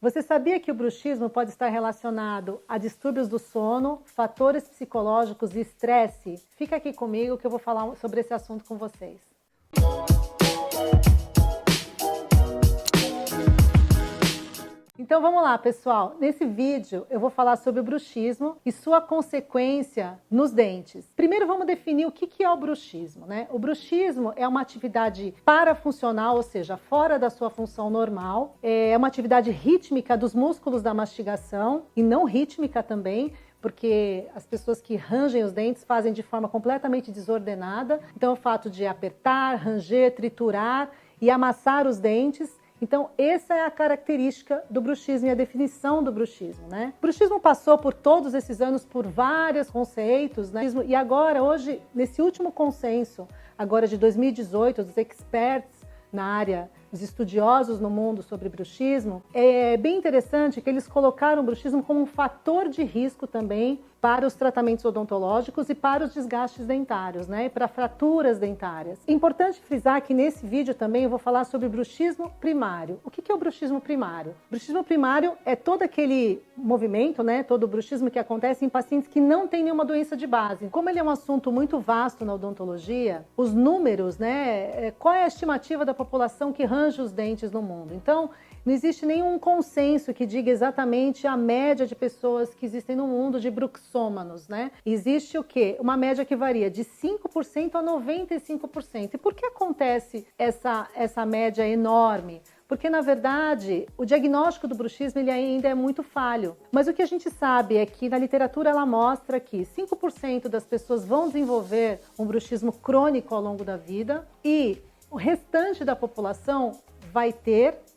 Você sabia que o bruxismo pode estar relacionado a distúrbios do sono, fatores psicológicos e estresse? Fica aqui comigo que eu vou falar sobre esse assunto com vocês. Então vamos lá, pessoal. Nesse vídeo eu vou falar sobre o bruxismo e sua consequência nos dentes. Primeiro vamos definir o que é o bruxismo, né? O bruxismo é uma atividade parafuncional, ou seja, fora da sua função normal. É uma atividade rítmica dos músculos da mastigação e não rítmica também, porque as pessoas que rangem os dentes fazem de forma completamente desordenada. Então o fato de apertar, ranger, triturar e amassar os dentes. Então, essa é a característica do bruxismo e a definição do bruxismo, né? O bruxismo passou por todos esses anos por vários conceitos, né? E agora, hoje, nesse último consenso, agora de 2018, dos experts na área, os estudiosos no mundo sobre bruxismo, é bem interessante que eles colocaram o bruxismo como um fator de risco também para os tratamentos odontológicos e para os desgastes dentários, né? E para fraturas dentárias. É importante frisar que nesse vídeo também eu vou falar sobre bruxismo primário. O que é o bruxismo primário? O bruxismo primário é todo aquele movimento, né? Todo o bruxismo que acontece em pacientes que não têm nenhuma doença de base. Como ele é um assunto muito vasto na odontologia, os números, né? Qual é a estimativa da população que range os dentes no mundo? Então, não existe nenhum consenso que diga exatamente a média de pessoas que existem no mundo de bruxômanos, né? Existe o quê? Uma média que varia de 5% a 95%. E por que acontece essa média enorme? Porque, na verdade, o diagnóstico do bruxismo ele ainda é muito falho. Mas o que a gente sabe é que na literatura ela mostra que 5% das pessoas vão desenvolver um bruxismo crônico ao longo da vida e o restante da população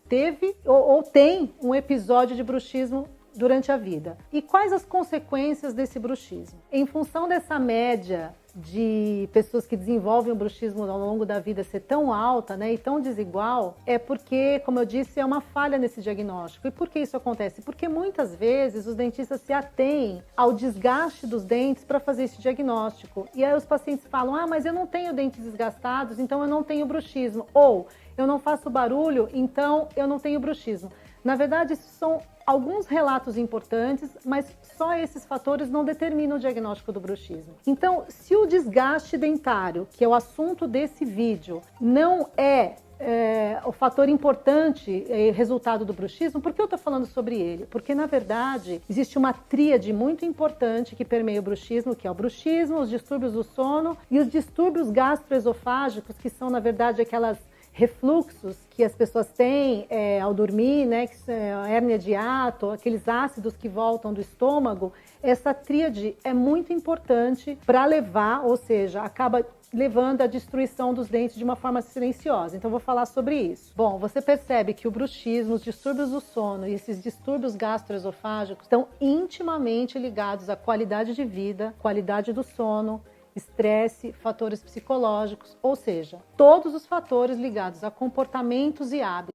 teve ou tem um episódio de bruxismo durante a vida. E quais as consequências desse bruxismo? Em função dessa média de pessoas que desenvolvem o bruxismo ao longo da vida ser tão alta, né, e tão desigual, é porque, como eu disse, é uma falha nesse diagnóstico. E por que isso acontece? Porque muitas vezes os dentistas se atêm ao desgaste dos dentes para fazer esse diagnóstico. E aí os pacientes falam, mas eu não tenho dentes desgastados, então eu não tenho bruxismo. Ou eu não faço barulho, então eu não tenho bruxismo. Na verdade, isso são alguns relatos importantes, mas só esses fatores não determinam o diagnóstico do bruxismo. Então, se o desgaste dentário, que é o assunto desse vídeo, não é o fator importante, resultado do bruxismo, por que eu estou falando sobre ele? Porque, na verdade, existe uma tríade muito importante que permeia o bruxismo, que é o bruxismo, os distúrbios do sono e os distúrbios gastroesofágicos, que são, na verdade, aquelas refluxos que as pessoas têm ao dormir, né, que é a hérnia de hiato, aqueles ácidos que voltam do estômago. Essa tríade é muito importante para levar, ou seja, acaba levando à destruição dos dentes de uma forma silenciosa. Então, vou falar sobre isso. Bom, você percebe que o bruxismo, os distúrbios do sono e esses distúrbios gastroesofágicos estão intimamente ligados à qualidade de vida, qualidade do sono, estresse, fatores psicológicos, ou seja, todos os fatores ligados a comportamentos e hábitos.